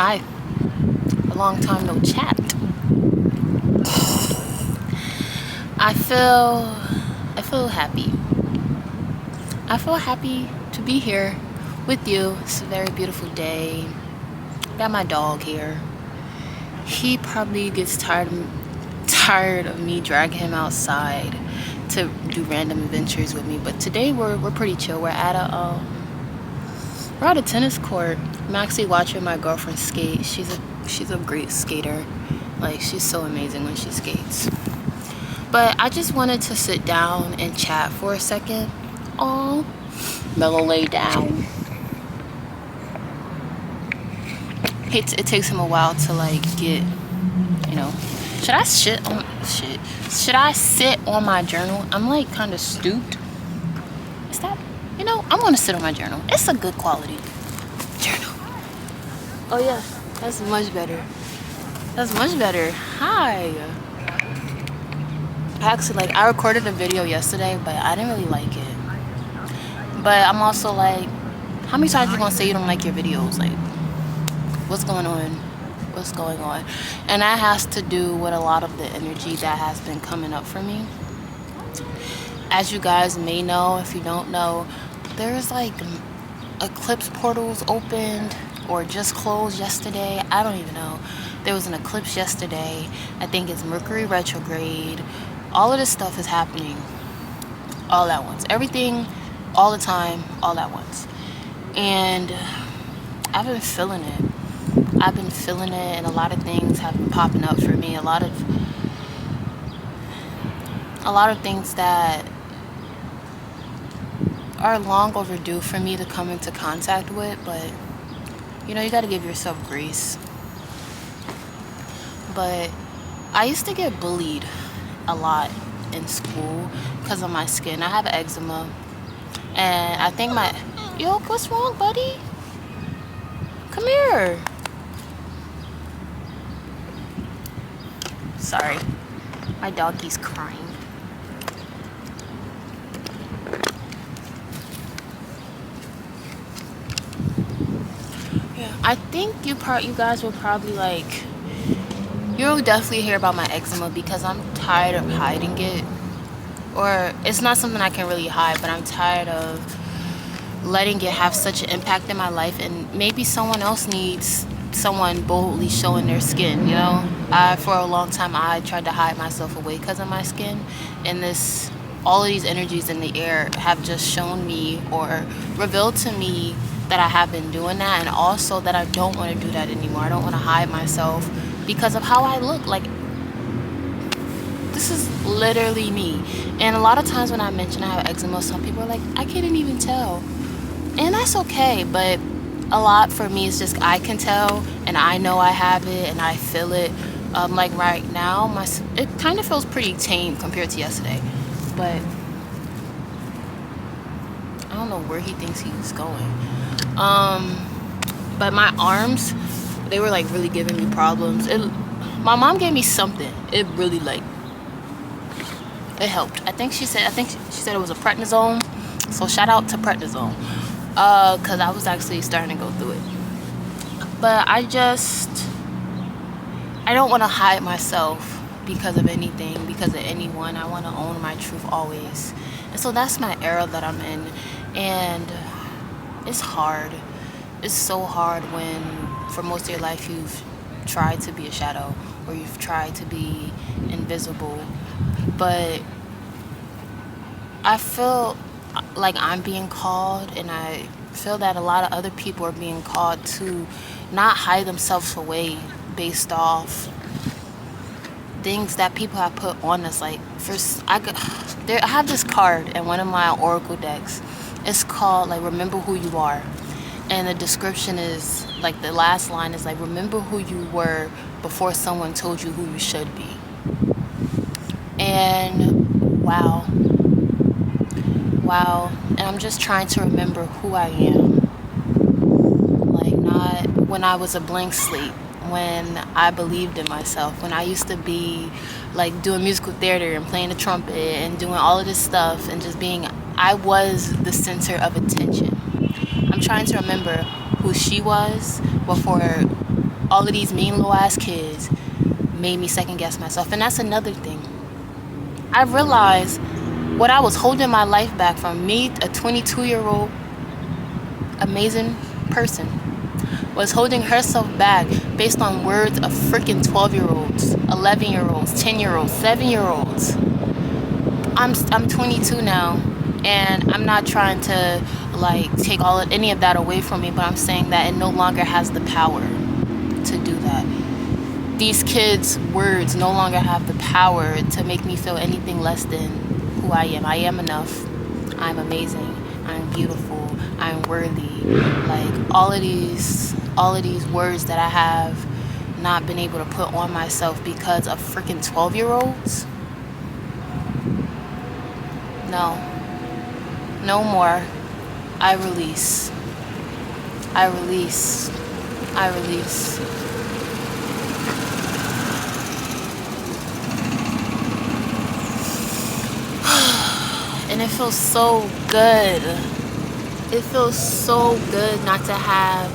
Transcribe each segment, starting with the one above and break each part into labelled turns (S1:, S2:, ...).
S1: Hi, a long time no chat. I feel I feel happy. I feel happy to be here with you. It's a very beautiful day. Got my dog here. He probably gets tired of me dragging him outside to do random adventures with me. But today we're pretty chill. We're at a tennis court. I'm actually watching my girlfriend skate. She's a great skater. Like, she's so amazing when she skates. But I just wanted to sit down and chat for a second. Oh, Mellow lay down. It takes him a while to like get, you know. Should I sit on my journal? I'm like kind of stooped. Is that, I'm gonna sit on my journal. It's a good quality journal. Oh yeah, that's much better. That's much better. Hi. Actually, I recorded a video yesterday, but I didn't really like it. But I'm also like, how many times you gonna say you don't like your videos? Like, what's going on? What's going on? And that has to do with a lot of the energy that has been coming up for me. As you guys may know, if you don't know, there's like eclipse portals opened or just closed yesterday. I don't even know. There was an eclipse yesterday. I think it's Mercury retrograde. All of this stuff is happening all at once. Everything, all the time, all at once. And I've been feeling it. And a lot of things have been popping up for me. A lot of things that are long overdue for me to come into contact with, but you got to give yourself grace. But I used to get bullied a lot in school because of my skin. I have eczema, and I think what's wrong, buddy? Come here. Sorry, my doggy's crying. Yeah, I think you guys will probably you'll definitely hear about my eczema because I'm tired of hiding it. Or it's not something I can really hide, but I'm tired of letting it have such an impact in my life, and maybe someone else needs someone boldly showing their skin. For a long time I tried to hide myself away because of my skin, and all of these energies in the air have just shown me or revealed to me that I have been doing that, and also that I don't want to do that anymore. I don't want to hide myself because of how I look. Like, this is literally me. And a lot of times when I mention I have eczema, some people are like, I couldn't even tell. And that's okay, but a lot for me is just I can tell, and I know I have it, and I feel it. Like right now, it kind of feels pretty tame compared to yesterday, but I don't know where he thinks he's going. But my arms, they were like really giving me problems. My mom gave me something. It really it helped. I think she said it was a prednisone. So shout out to prednisone. Cause I was actually starting to go through it. But I don't want to hide myself because of anything, because of anyone. I want to own my truth always. And so that's my era that I'm in. And it's hard. It's so hard when for most of your life you've tried to be a shadow, or you've tried to be invisible. But I feel like I'm being called, and I feel that a lot of other people are being called to not hide themselves away based off things that people have put on us. Like, I have this card in one of my oracle decks. It's called remember who you are, and the description is the last line is remember who you were before someone told you who you should be. And wow, and I'm just trying to remember who I am. Not when I was a blank slate, when I believed in myself, when I used to be doing musical theater and playing the trumpet and doing all of this stuff and just I was the center of attention. I'm trying to remember who she was before all of these mean little ass kids made me second guess myself. And that's another thing. I realized what I was holding my life back from, me, a 22-year-old amazing person, was holding herself back based on words of freaking 12-year-olds, 11-year-olds, 10-year-olds, 7-year-olds. I'm 22 now, and I'm not trying to like take any of that away from me, but I'm saying that it no longer has the power to do that. These kids' words no longer have the power to make me feel anything less than who I am. I am enough. I'm amazing. I'm beautiful. I'm worthy. Like all of these words that I have not been able to put on myself because of freaking 12-year-olds. No more. I release. I release. I release. And it feels so good. It feels so good not to have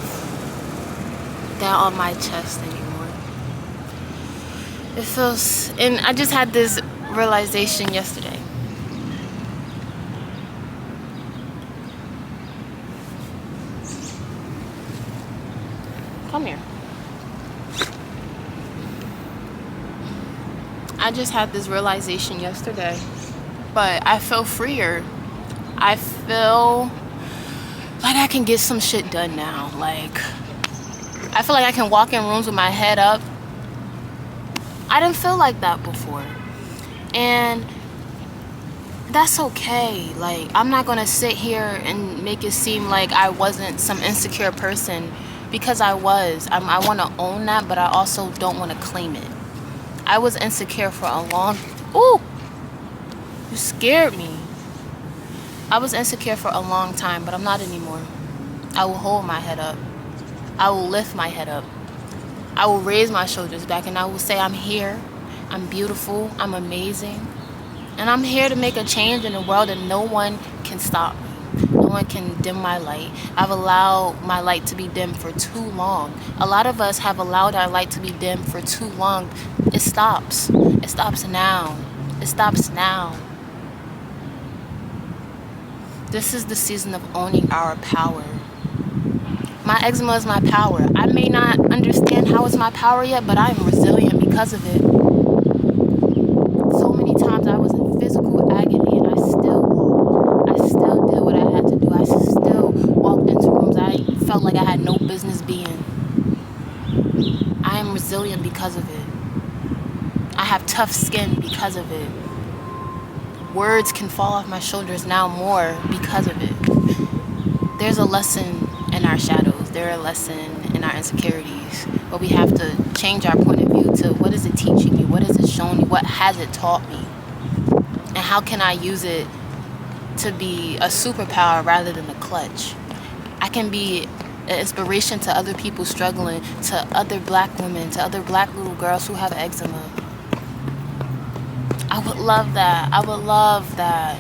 S1: that on my chest anymore. It feels, and I just had this realization yesterday. Come here. I just had this realization yesterday, but I feel freer. I feel like I can get some shit done now. Like, I feel like I can walk in rooms with my head up. I didn't feel like that before. And that's okay. Like, I'm not gonna sit here and make it seem like I wasn't some insecure person, because I was. I want to own that, but I also don't want to claim it. I was insecure for a long... Ooh! You scared me. I was insecure for a long time, but I'm not anymore. I will hold my head up. I will lift my head up. I will raise my shoulders back, and I will say, I'm here. I'm beautiful. I'm amazing. And I'm here to make a change in the world, and no one can stop me. No one can dim my light. I've allowed my light to be dim for too long. A lot of us have allowed our light to be dim for too long. It stops. It stops now. It stops now. This is the season of owning our power. My eczema is my power. I may not understand how it's my power yet, but I am resilient because of it. So many times I was in physical agony, and I still walked. I still did what I had to do. I still walked into rooms I felt like I had no business being. I am resilient because of it. I have tough skin because of it. Words can fall off my shoulders now more because of it. There's a lesson in our shadows. There's a lesson in our insecurities. But we have to change our point of view to, what is it teaching you? What is it showing you? What has it taught me? And how can I use it to be a superpower rather than a clutch? I can be an inspiration to other people struggling, to other black women, to other black little girls who have eczema. I would love that. I would love that.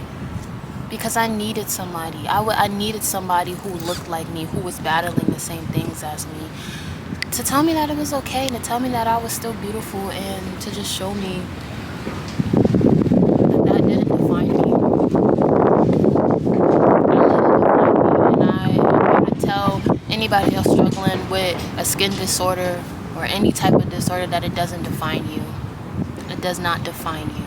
S1: Because I needed somebody. I needed somebody who looked like me, who was battling the same things as me, to tell me that it was okay, to tell me that I was still beautiful, and to just show me that that didn't define me. I let it define me, and I'm here to tell anybody else struggling with a skin disorder or any type of disorder that it doesn't define you. It does not define you.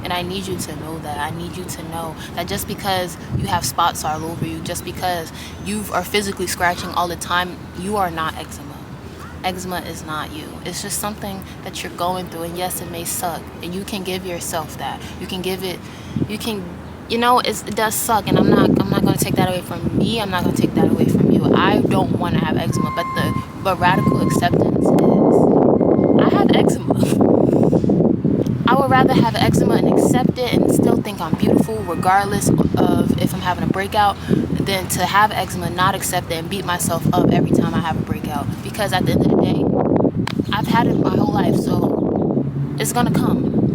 S1: And I need you to know that. I need you to know that just because you have spots all over you, just because you are physically scratching all the time, you are not eczema. Eczema is not you. It's just something that you're going through, and yes, it may suck, and you can give yourself that. You can give it, it does suck, and I'm not going to take that away from me. I'm not going to take that away from you. I don't want to have eczema, but radical acceptance is, I have eczema. I would rather have eczema and accept it and still think I'm beautiful regardless of if I'm having a breakout, than to have eczema, not accept it, and beat myself up every time I have a breakout. Because at the end of the day, I've had it my whole life, so it's gonna come.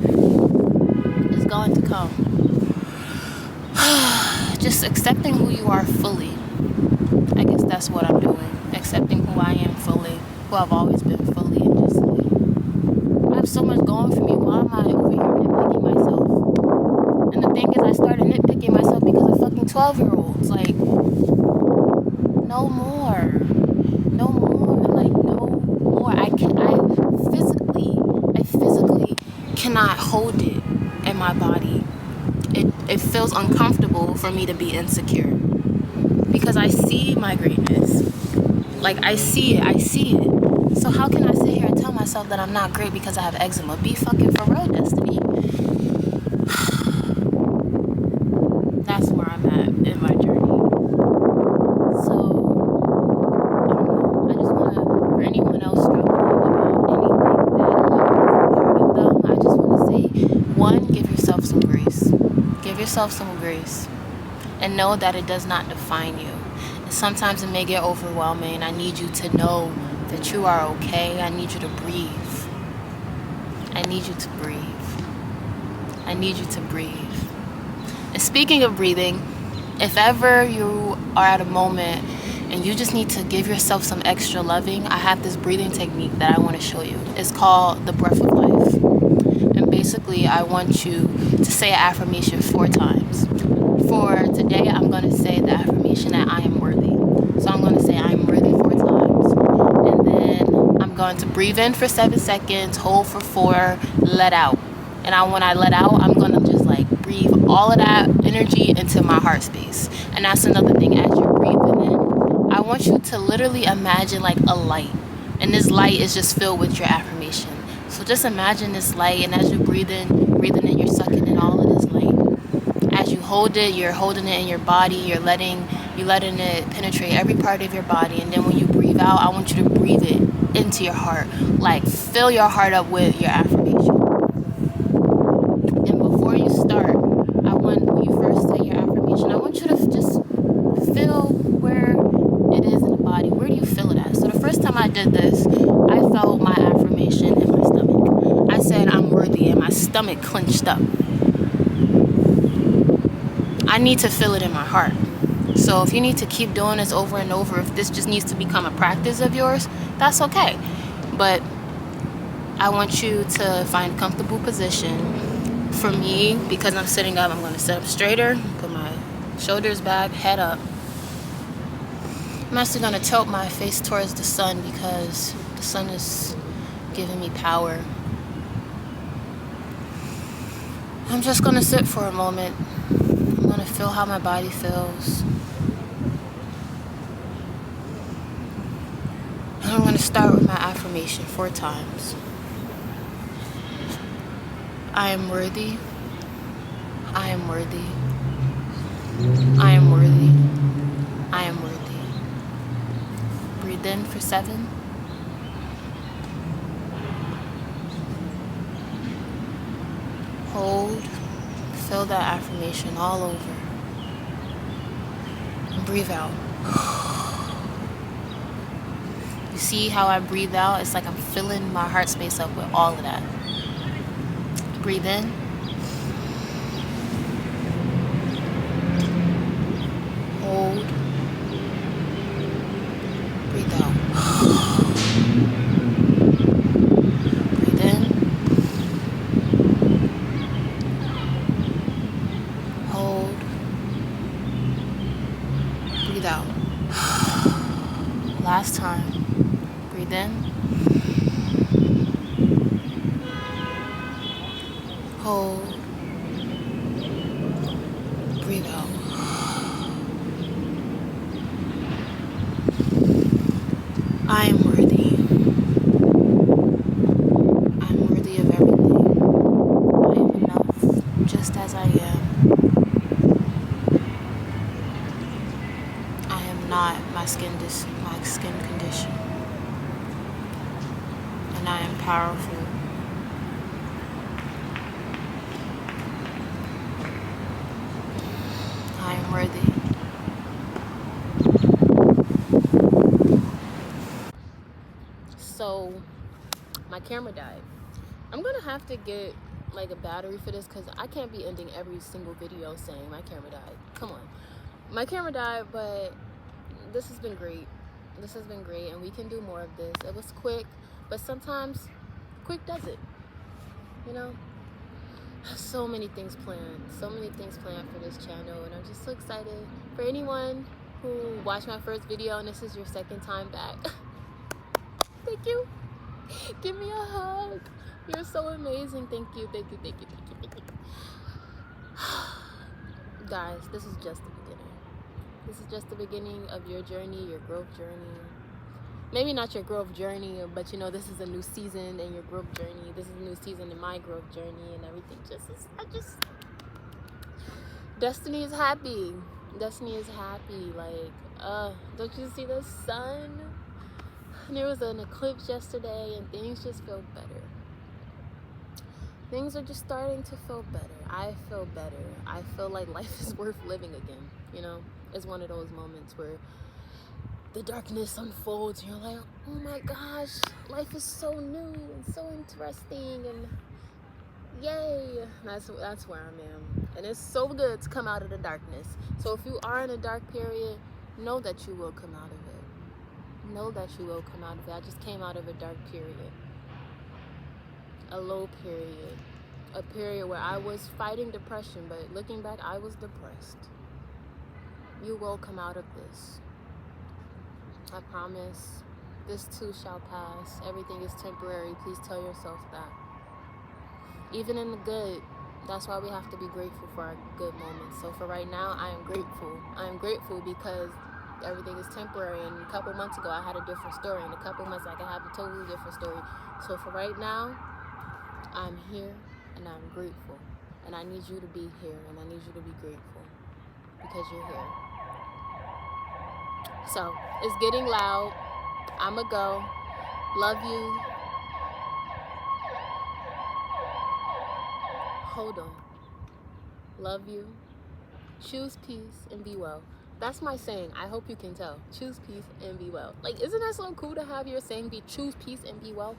S1: It's going to come. Just accepting who you are fully. I guess that's what I'm doing. Accepting who I am fully. who I've always been fully and just like, I have so much going for me. Why am I over here nitpicking myself? And the thing is, I started nitpicking myself because of fucking 12-year-olds. Like, no more. No more. Like, no more. I physically cannot hold it in my body. It feels uncomfortable for me to be insecure because I see my greatness. Like, I see it. So how can I sit here and tell myself that I'm not great because I have eczema? Be fucking for real, Destiny. That's where I'm at in my journey. So, I don't know. I just want to, for anyone else struggling about anything that is a part of them, I just want to say, one, give yourself some grace. Give yourself some grace. And know that it does not define you. And sometimes it may get overwhelming. I need you to know that you are okay. I need you to breathe. I need you to breathe. I need you to breathe. And speaking of breathing, if ever you are at a moment and you just need to give yourself some extra loving, I have this breathing technique that I want to show you. It's called the breath of life. And basically, I want you to say an affirmation 4 times. For today, I'm going to say the affirmation that I am worthy. So I'm going to say I am worthy 4 times. And then I'm going to breathe in for 7 seconds, hold for 4, let out. And when I let out, I'm going to just like breathe all of that energy into my heart space. And that's another thing. As you're breathing in, I want you to literally imagine like a light. And this light is just filled with your affirmation. So just imagine this light, and as you breathe in, you're sucking in all of this light. As you hold it, you're holding it in your body, you're letting it penetrate every part of your body. And then when you breathe out, I want you to breathe it into your heart. Like, fill your heart up with your affirmation. And before you start, when you first say your affirmation, I want you to just feel where it is in the body. Where do you feel it at? So the first time I did this, I felt my affirmation in my stomach. I said, I'm worthy, and my stomach clenched up. I need to feel it in my heart. So if you need to keep doing this over and over, if this just needs to become a practice of yours, that's okay. But I want you to find a comfortable position. For me, because I'm sitting up, I'm going to sit up straighter, put my shoulders back, head up. I'm actually going to tilt my face towards the sun because the sun is giving me power. I'm just going to sit for a moment. I'm going to feel how my body feels. And I'm going to start with my affirmation 4 times. I am worthy. I am worthy. I am worthy. I am worthy. Breathe in for 7. Hold. Feel that affirmation all over. And breathe out. You see how I breathe out? It's like I'm filling my heart space up with all of that. Breathe in. Hold. Breathe out. Breathe in. Hold. Breathe out. Last time. Breathe in. Hold. Breathe out. I am worthy. I'm worthy of everything. I am enough, just as I am. I am not my skin condition. And I am powerful. I am worthy. So, my camera died. I'm gonna have to get like a battery for this because I can't be ending every single video saying my camera died. Come on. My camera died, but this has been great. This has been great, and we can do more of this. It was quick, but sometimes quick does it, you know. So many things planned for this channel, and I'm just so excited. For anyone who watched my first video and this is your second time back, thank you. Give me a hug. You're so amazing. Thank you. Guys, this is just the beginning. This is just the beginning of your journey, your growth journey. Maybe not your growth journey, but you know, this is a new season in your growth journey. This is a new season in my growth journey, and everything Destiny is happy. Destiny is happy. Like, don't you see the sun? And there was an eclipse yesterday, and things just feel better. Things are just starting to feel better. I feel better. I feel like life is worth living again. You know, it's one of those moments where the darkness unfolds and you're like, oh my gosh, life is so new and so interesting, and yay. That's where I'm at. And it's so good to come out of the darkness. So if you are in a dark period, know that you will come out of it. Know that you will come out of it. I just came out of a dark period. A low period. A period where I was fighting depression, but looking back, I was depressed. You will come out of this. I promise. This too shall pass. Everything is temporary. Please tell yourself that. Even in the good, that's why we have to be grateful for our good moments. So for right now, I am grateful. I am grateful because everything is temporary. And a couple months ago, I had a different story. And a couple months, I can have a totally different story. So for right now, I'm here and I'm grateful. And I need you to be here and I need you to be grateful because you're here. So it's getting loud. I'ma go. Love you. Hold on. Love you. Choose peace and be well. That's my saying. I hope you can tell. Choose peace and be well. Like, isn't that so cool to have your saying be choose peace and be well?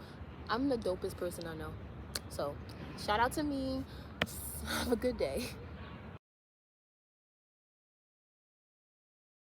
S1: I'm the dopest person I know. So, shout out to me. Have a good day.